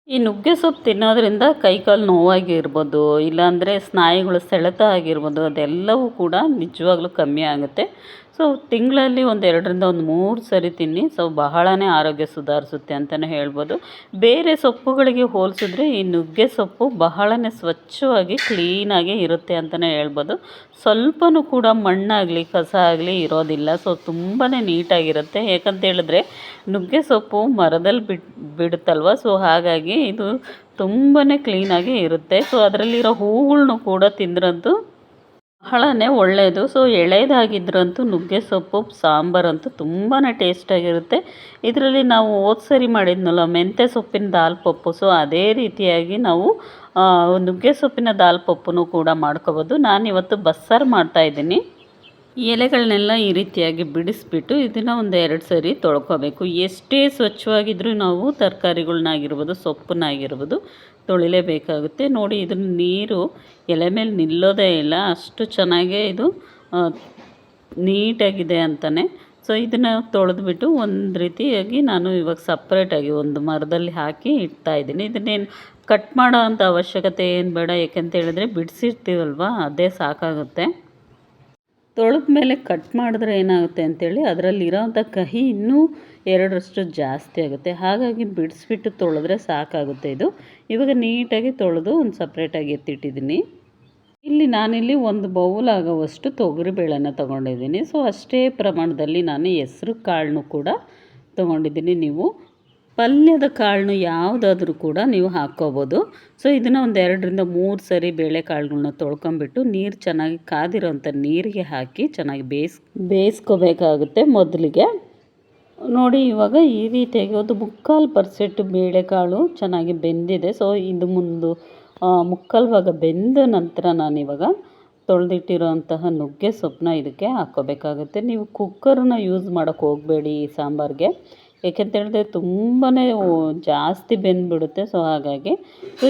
ಈ ನುಗ್ಗೆ ಸೊಪ್ಪು ತಿನ್ನೋದ್ರಿಂದ ಕೈಕಾಲು ನೋವಾಗಿರ್ಬೋದು, ಇಲ್ಲಾಂದರೆ ಸ್ನಾಯುಗಳು ಸೆಳೆತ ಆಗಿರ್ಬೋದು, ಅದೆಲ್ಲವೂ ಕೂಡ ನಿಜವಾಗ್ಲೂ ಕಮ್ಮಿ ಆಗುತ್ತೆ. ಸೊ ತಿಂಗಳಲ್ಲಿ ಒಂದು 2ರಿಂದ ಒಂದು 3 ಸರಿ ತಿನ್ನಿ. ಸೊ ಬಹಳನೇ ಆರೋಗ್ಯ ಸುಧಾರಿಸುತ್ತೆ ಅಂತಲೇ ಹೇಳ್ಬೋದು. ಬೇರೆ ಸೊಪ್ಪುಗಳಿಗೆ ಹೋಲಿಸಿದ್ರೆ ಈ ನುಗ್ಗೆ ಸೊಪ್ಪು ಬಹಳನೇ ಸ್ವಚ್ಛವಾಗಿ ಕ್ಲೀನಾಗಿ ಇರುತ್ತೆ ಅಂತಲೇ ಹೇಳ್ಬೋದು. ಸ್ವಲ್ಪನೂ ಕೂಡ ಮಣ್ಣಾಗಲಿ ಕಸ ಆಗಲಿ ಇರೋದಿಲ್ಲ. ಸೊ ತುಂಬಾ ನೀಟಾಗಿರುತ್ತೆ. ಯಾಕಂತ ಹೇಳಿದ್ರೆ ನುಗ್ಗೆ ಸೊಪ್ಪು ಮರದಲ್ಲಿ ಬಿಡುತ್ತಲ್ವ. ಸೊ ಹಾಗಾಗಿ ಇದು ತುಂಬಾ ಕ್ಲೀನಾಗಿ ಇರುತ್ತೆ. ಸೊ ಅದರಲ್ಲಿರೋ ಹೂಗಳ್ನು ಕೂಡ ತಿಂದ್ರಂತೂ ಬಹಳನೇ ಒಳ್ಳೆಯದು. ಸೊ ಎಳೆದಾಗಿದ್ರಂತೂ ನುಗ್ಗೆ ಸೊಪ್ಪು ಸಾಂಬಾರಂತೂ ತುಂಬಾ ಟೇಸ್ಟಾಗಿರುತ್ತೆ. ಇದರಲ್ಲಿ ನಾವು ಹೋದ ಸರಿ ಮಾಡಿದ್ನಲ್ಲ ಮೆಂತ್ಯ ಸೊಪ್ಪಿನ ದಾಲ್ ಪಪ್ಪು, ಸೊ ಅದೇ ರೀತಿಯಾಗಿ ನಾವು ನುಗ್ಗೆ ಸೊಪ್ಪಿನ ದಾಲ್ ಪಪ್ಪನ್ನು ಕೂಡ ಮಾಡ್ಕೋಬೋದು. ನಾನಿವತ್ತು ಬಸ್ಸಾರು ಮಾಡ್ತಾಯಿದ್ದೀನಿ. ಎಲೆಗಳನ್ನೆಲ್ಲ ಈ ರೀತಿಯಾಗಿ ಬಿಡಿಸ್ಬಿಟ್ಟು ಇದನ್ನು ಒಂದು 2 ಸರಿ ತೊಳ್ಕೊಬೇಕು. ಎಷ್ಟೇ ಸ್ವಚ್ಛವಾಗಿದ್ರೂ ನಾವು ತರಕಾರಿಗಳ್ನಾಗಿರ್ಬೋದು ಸೊಪ್ಪನ್ನಾಗಿರ್ಬೋದು ತೊಳಿಲೇಬೇಕಾಗುತ್ತೆ. ನೋಡಿ ಇದನ್ನ ನೀರು ಎಲೆ ಮೇಲೆ ನಿಲ್ಲೋದೇ ಇಲ್ಲ, ಅಷ್ಟು ಚೆನ್ನಾಗೇ ಇದು ನೀಟಾಗಿದೆ ಅಂತಲೇ. ಸೊ ಇದನ್ನು ತೊಳೆದ್ಬಿಟ್ಟು ಒಂದು ರೀತಿಯಾಗಿ ನಾನು ಇವಾಗ ಸಪ್ರೇಟಾಗಿ ಒಂದು ಮರದಲ್ಲಿ ಹಾಕಿ ಇಡ್ತಾಯಿದ್ದೀನಿ. ಇದನ್ನೇನು ಕಟ್ ಮಾಡೋ ಅಂಥ ಅವಶ್ಯಕತೆ ಏನು ಬೇಡ. ಯಾಕೆಂತ ಹೇಳಿದ್ರೆ ಬಿಡಿಸಿರ್ತೀವಲ್ವ ಅದೇ ಸಾಕಾಗುತ್ತೆ. ತೊಳೆದ ಮೇಲೆ ಕಟ್ ಮಾಡಿದ್ರೆ ಏನಾಗುತ್ತೆ ಅಂತೇಳಿ ಅದರಲ್ಲಿರೋವಂಥ ಕಹಿ ಇನ್ನೂ 2ರಷ್ಟು ಜಾಸ್ತಿ ಆಗುತ್ತೆ. ಹಾಗಾಗಿ ಬಿಡಿಸ್ಬಿಟ್ಟು ತೊಳೆದ್ರೆ ಸಾಕಾಗುತ್ತೆ ಇದು. ಇವಾಗ ನೀಟಾಗಿ ತೊಳೆದು ಒಂದು ಸಪ್ರೇಟಾಗಿ ಎತ್ತಿಟ್ಟಿದ್ದೀನಿ. ನಾನಿಲ್ಲಿ ಒಂದು ಬೌಲ್ ಆಗೋವಷ್ಟು ತೊಗರಿಬೇಳೆನ ತೊಗೊಂಡಿದ್ದೀನಿ. ಸೊ ಅಷ್ಟೇ ಪ್ರಮಾಣದಲ್ಲಿ ನಾನು ಹೆಸ್ರು ಕಾಳನ್ನು ಕೂಡ ತೊಗೊಂಡಿದ್ದೀನಿ. ನೀವು ಪಲ್ಯದ ಕಾಳನ್ನು ಯಾವುದಾದ್ರೂ ಕೂಡ ನೀವು ಹಾಕ್ಕೋಬೋದು. ಸೊ ಇದನ್ನು ಒಂದು 2ರಿಂದ 3 ಸರಿ ಬೇಳೆಕಾಳುಗಳ್ನ ತೊಳ್ಕೊಂಬಿಟ್ಟು ನೀರು ಚೆನ್ನಾಗಿ ಕಾದಿರೋಂಥ ನೀರಿಗೆ ಹಾಕಿ ಚೆನ್ನಾಗಿ ಬೇಯಿಸ್ಕೋಬೇಕಾಗುತ್ತೆ ಮೊದಲಿಗೆ. ನೋಡಿ ಇವಾಗ ಈ ರೀತಿಯಾಗಿ ಒಂದು 3/4% ಬೇಳೆಕಾಳು ಚೆನ್ನಾಗಿ ಬೆಂದಿದೆ. ಸೊ ಇದು ಮುಕ್ಕಾಲು ಭಾಗ ಬೆಂದ ನಂತರ ನಾನಿವಾಗ ತೊಳೆದಿಟ್ಟಿರೋಂತಹ ನುಗ್ಗೆ ಸೊಪ್ಪನ್ನ ಇದಕ್ಕೆ ಹಾಕ್ಕೋಬೇಕಾಗುತ್ತೆ. ನೀವು ಕುಕ್ಕರನ್ನ ಯೂಸ್ ಮಾಡೋಕ್ಕೆ ಹೋಗಬೇಡಿ ಈ ಸಾಂಬಾರಿಗೆ. ಏಕೆಂತೇಳಿದ್ರೆ ತುಂಬಾ ಜಾಸ್ತಿ ಬೆಂದುಬಿಡುತ್ತೆ. ಸೊ ಹಾಗಾಗಿ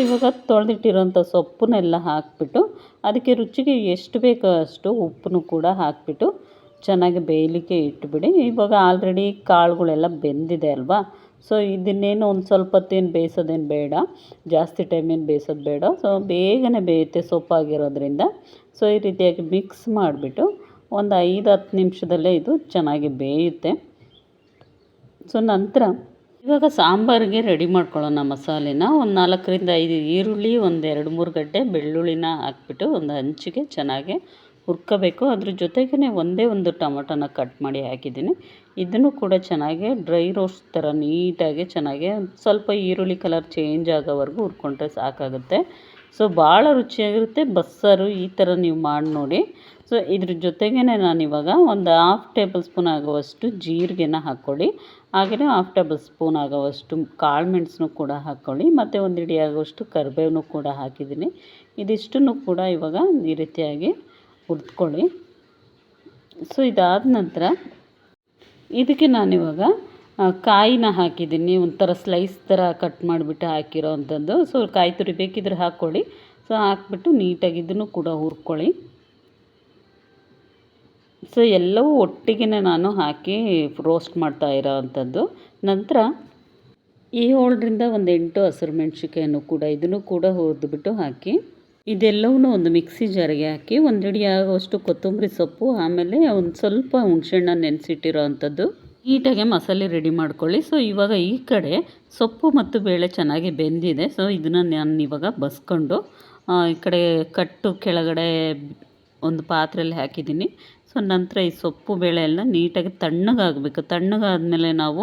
ಇವಾಗ ತೊಳೆದಿಟ್ಟಿರೋಂಥ ಸೊಪ್ಪನ್ನೆಲ್ಲ ಹಾಕಿಬಿಟ್ಟು ಅದಕ್ಕೆ ರುಚಿಗೆ ಎಷ್ಟು ಬೇಕೋ ಅಷ್ಟು ಉಪ್ಪನ್ನು ಕೂಡ ಹಾಕಿಬಿಟ್ಟು ಚೆನ್ನಾಗಿ ಬೇಯಲಿಕ್ಕೆ ಇಟ್ಬಿಡಿ. ಇವಾಗ ಆಲ್ರೆಡಿ ಕಾಳುಗಳೆಲ್ಲ ಬೆಂದಿದೆ ಅಲ್ವಾ. ಸೊ ಇದನ್ನೇನು ಒಂದು ಸ್ವಲ್ಪ ಹೊತ್ತೇನು ಬೇಯಿಸೋದೇನು ಬೇಡ, ಜಾಸ್ತಿ ಟೈಮೇನು ಬೇಯಿಸೋದು ಬೇಡ. ಸೊ ಬೇಗನೆ ಬೇಯುತ್ತೆ ಸೊಪ್ಪಾಗಿರೋದ್ರಿಂದ. ಸೊ ಈ ರೀತಿಯಾಗಿ ಮಿಕ್ಸ್ ಮಾಡಿಬಿಟ್ಟು ಒಂದು 5-10 ನಿಮಿಷದಲ್ಲೇ ಇದು ಚೆನ್ನಾಗಿ ಬೇಯುತ್ತೆ. ಸೊ ನಂತರ ಇವಾಗ ಸಾಂಬಾರಿಗೆ ರೆಡಿ ಮಾಡ್ಕೊಳ್ಳೋಣ ಮಸಾಲೆನ. ಒಂದು 4ರಿಂದ 5 ಈರುಳ್ಳಿ, ಒಂದು 2-3 ಗಡ್ಡೆ ಬೆಳ್ಳುಳ್ಳಿನ ಹಾಕ್ಬಿಟ್ಟು ಒಂದು ಹಂಚಿಗೆ ಚೆನ್ನಾಗಿ ಹುರ್ಕೋಬೇಕು. ಅದ್ರ ಜೊತೆಗೇ ಒಂದೇ ಒಂದು ಟೊಮೊಟೊನ ಕಟ್ ಮಾಡಿ ಹಾಕಿದ್ದೀನಿ. ಇದನ್ನು ಕೂಡ ಚೆನ್ನಾಗಿ ಡ್ರೈ ರೋಸ್ಟ್ ಥರ ನೀಟಾಗಿ ಚೆನ್ನಾಗಿ ಸ್ವಲ್ಪ ಈರುಳ್ಳಿ ಕಲರ್ ಚೇಂಜ್ ಆಗೋವರೆಗೂ ಹುರ್ಕೊಂಡ್ರೆ ಸಾಕಾಗುತ್ತೆ. ಸೊ ಭಾಳ ರುಚಿಯಾಗಿರುತ್ತೆ ಬಸ್ಸಾರು. ಈ ಥರ ನೀವು ಮಾಡಿ ನೋಡಿ. ಸೊ ಇದ್ರ ಜೊತೆಗೇ ನಾನಿವಾಗ ಒಂದು 1/2 ಟೇಬಲ್ ಸ್ಪೂನ್ ಆಗುವಷ್ಟು ಜೀರಿಗೆನ ಹಾಕ್ಕೊಳ್ಳಿ. ಹಾಗೆಯೇ 1/2 ಟೇಬಲ್ ಸ್ಪೂನ್ ಆಗುವಷ್ಟು ಕಾಳು ಮೆಣಸನ್ನು ಕೂಡ ಹಾಕ್ಕೊಳ್ಳಿ. ಮತ್ತು ಒಂದು ಹಿಡಿ ಆಗುವಷ್ಟು ಕರಿಬೇವನ್ನು ಕೂಡ ಹಾಕಿದ್ದೀನಿ. ಇದಿಷ್ಟನ್ನು ಕೂಡ ಇವಾಗ ಈ ರೀತಿಯಾಗಿ ಹುರ್ಕೊಳ್ಳಿ. ಸೊ ಇದಾದ ನಂತರ ಇದಕ್ಕೆ ನಾನಿವಾಗ ಕಾಯಿನ ಹಾಕಿದ್ದೀನಿ. ಒಂಥರ ಸ್ಲೈಸ್ ಥರ ಕಟ್ ಮಾಡಿಬಿಟ್ಟು ಹಾಕಿರೋ ಅಂಥದ್ದು. ಸೊ ಕಾಯಿ ತುರಿ ಬೇಕಿದ್ರೆ ಹಾಕ್ಕೊಳ್ಳಿ. ಸೊ ಹಾಕ್ಬಿಟ್ಟು ನೀಟಾಗಿ ಇದನ್ನು ಕೂಡ ಹುರ್ಕೊಳ್ಳಿ. ಸೊ ಎಲ್ಲವೂ ಒಟ್ಟಿಗೆ ನಾನು ಹಾಕಿ ರೋಸ್ಟ್ ಮಾಡ್ತಾ ಇರೋ ಅಂಥದ್ದು. ನಂತರ 7ರಿಂದ ಒಂದು 8 ಹಸಿರು ಮೆಣಸಿನ್ಕಾಯನ್ನು ಕೂಡ ಇದನ್ನು ಕೂಡ ಹುರಿದ್ಬಿಟ್ಟು ಹಾಕಿ ಇದೆಲ್ಲವನ್ನೂ ಒಂದು ಮಿಕ್ಸಿ ಜಾರಿಗೆ ಹಾಕಿ ಒಂದು ಹಿಡಿ ಆಗುವಷ್ಟು ಕೊತ್ತಂಬರಿ ಸೊಪ್ಪು, ಆಮೇಲೆ ಒಂದು ಸ್ವಲ್ಪ ಹುಣಸೆಹಣ್ಣ ನೆನೆಸಿಟ್ಟಿರೋ ಅಂಥದ್ದು ನೀಟಾಗಿ ಮಸಾಲೆ ರೆಡಿ ಮಾಡ್ಕೊಳ್ಳಿ. ಸೊ ಇವಾಗ ಈ ಕಡೆ ಸೊಪ್ಪು ಮತ್ತು ಬೇಳೆ ಚೆನ್ನಾಗಿ ಬೆಂದಿದೆ. ಸೊ ಇದನ್ನು ನಾನು ಇವಾಗ ಬಸ್ಕೊಂಡು ಈ ಕಡೆ ಕಟ್ಟು ಕೆಳಗಡೆ ಒಂದು ಪಾತ್ರೆಯಲ್ಲಿ ಹಾಕಿದ್ದೀನಿ. ಸೊ ನಂತರ ಈ ಸೊಪ್ಪು ಬೇಳೆ ಎಲ್ಲ ನೀಟಾಗಿ ತಣ್ಣಗಾಗಬೇಕು. ತಣ್ಣಗಾದ್ಮೇಲೆ ನಾವು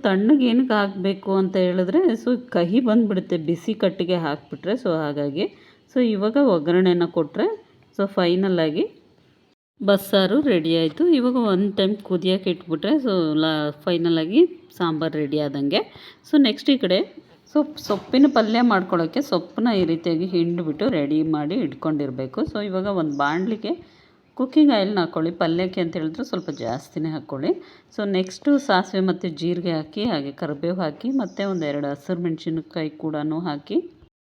ತಣ್ಣಗೆ ಏನಕ್ಕೆ ಹಾಕಬೇಕು ಅಂತ ಹೇಳಿದ್ರೆ ಕಹಿ ಬಂದುಬಿಡುತ್ತೆ ಬಿಸಿ ಕಟ್ಟಿಗೆ ಹಾಕಿಬಿಟ್ರೆ. ಸೊ ಹಾಗಾಗಿ ಇವಾಗ ಒಗ್ಗರಣೆನ ಕೊಟ್ಟರೆ ಫೈನಲಾಗಿ ಬಸ್ಸಾರು ರೆಡಿ ಆಯಿತು. ಇವಾಗ ಒಂದು ಟೈಮ್ ಕುದಿಯೋಕೆ ಇಟ್ಬಿಟ್ರೆ ಫೈನಲಾಗಿ ಸಾಂಬಾರು ರೆಡಿ ಆದಂಗೆ. ನೆಕ್ಸ್ಟ್ ಈ ಕಡೆ ಸೊಪ್ಪಿನ ಪಲ್ಯ ಮಾಡ್ಕೊಳ್ಳೋಕ್ಕೆ ಸೊಪ್ಪನ್ನ ಈ ರೀತಿಯಾಗಿ ಹಿಂಡಿಬಿಟ್ಟು ರೆಡಿ ಮಾಡಿ ಇಟ್ಕೊಂಡಿರಬೇಕು. ಇವಾಗ ಒಂದು ಬಾಣಲಿಗೆ ಕುಕ್ಕಿಂಗ್ ಆಯಿಲ್ನ ಹಾಕ್ಕೊಳ್ಳಿ. ಪಲ್ಯಕ್ಕೆ ಅಂತ ಹೇಳಿದ್ರೆ ಸ್ವಲ್ಪ ಜಾಸ್ತಿನೇ ಹಾಕ್ಕೊಳ್ಳಿ. ನೆಕ್ಸ್ಟು ಸಾಸಿವೆ ಮತ್ತು ಜೀರಿಗೆ ಹಾಕಿ, ಹಾಗೆ ಕರಿಬೇವು ಹಾಕಿ, ಮತ್ತು ಒಂದು 2 ಹಸಿರು ಮೆಣಸಿನಕಾಯಿ ಕೂಡ ಹಾಕಿ,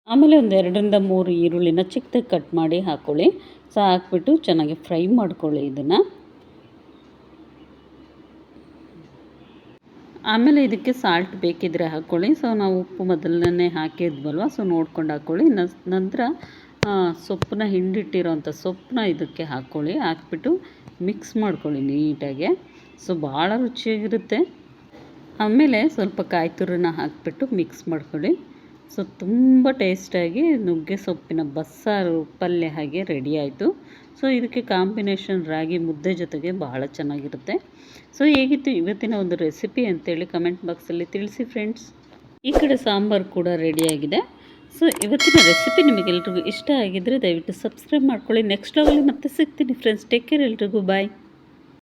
ಆಮೇಲೆ ಒಂದು 2ರಿಂದ 3 ಈರುಳ್ಳಿನ ಚಿಕ್ಕದಾಗಿ ಕಟ್ ಮಾಡಿ ಹಾಕ್ಕೊಳ್ಳಿ. ಹಾಕ್ಬಿಟ್ಟು ಚೆನ್ನಾಗಿ ಫ್ರೈ ಮಾಡ್ಕೊಳ್ಳಿ ಇದನ್ನು. ಆಮೇಲೆ ಇದಕ್ಕೆ ಸಾಲ್ಟ್ ಬೇಕಿದ್ದರೆ ಹಾಕ್ಕೊಳ್ಳಿ. ಸೊ ನಾವು ಉಪ್ಪು ಮೊದಲನೇ ಹಾಕಿದ್ವಲ್ವ, ಸೊ ನೋಡ್ಕೊಂಡು ಹಾಕ್ಕೊಳ್ಳಿ. ನಂತರ ಸೊಪ್ಪನ್ನ ಹಿಂಡಿಟ್ಟಿರೋಂಥ ಸೊಪ್ಪನ್ನ ಇದಕ್ಕೆ ಹಾಕ್ಕೊಳ್ಳಿ. ಹಾಕ್ಬಿಟ್ಟು ಮಿಕ್ಸ್ ಮಾಡ್ಕೊಳ್ಳಿ ನೀಟಾಗೆ. ಸೊ ಭಾಳ ರುಚಿಯಾಗಿರುತ್ತೆ. ಆಮೇಲೆ ಸ್ವಲ್ಪ ಕಾಯಿ ತುರಿನ ಹಾಕಿಬಿಟ್ಟು ಮಿಕ್ಸ್ ಮಾಡ್ಕೊಳ್ಳಿ. ಸೊ ತುಂಬ ಟೇಸ್ಟಾಗಿ ನುಗ್ಗೆ ಸೊಪ್ಪಿನ ಬಸ್ಸಾರು ಪಲ್ಯ ಹಾಗೆ ರೆಡಿ ಆಯಿತು. ಸೊ ಇದಕ್ಕೆ ಕಾಂಬಿನೇಷನ್ ರಾಗಿ ಮುದ್ದೆ ಜೊತೆಗೆ ಬಹಳ ಚೆನ್ನಾಗಿರುತ್ತೆ. ಸೊ ಹೇಗಿತ್ತು ಇವತ್ತಿನ ಒಂದು ರೆಸಿಪಿ ಅಂತೇಳಿ ಕಮೆಂಟ್ ಬಾಕ್ಸಲ್ಲಿ ತಿಳಿಸಿ ಫ್ರೆಂಡ್ಸ್. ಈ ಕಡೆ ಸಾಂಬಾರು ಕೂಡ ರೆಡಿಯಾಗಿದೆ. ಸೊ ಇವತ್ತಿನ ರೆಸಿಪಿ ನಿಮಗೆಲ್ರಿಗೂ ಇಷ್ಟ ಆಗಿದ್ದರೆ ದಯವಿಟ್ಟು ಸಬ್ಸ್ಕ್ರೈಬ್ ಮಾಡ್ಕೊಳ್ಳಿ. ನೆಕ್ಸ್ಟ್ ವ್ಲಾಗಲ್ಲಿ ಮತ್ತೆ ಸಿಗ್ತೀನಿ ಫ್ರೆಂಡ್ಸ್. ಟೇಕ್ ಕೇರ್, ಎಲ್ರಿಗೂ ಬಾಯ್.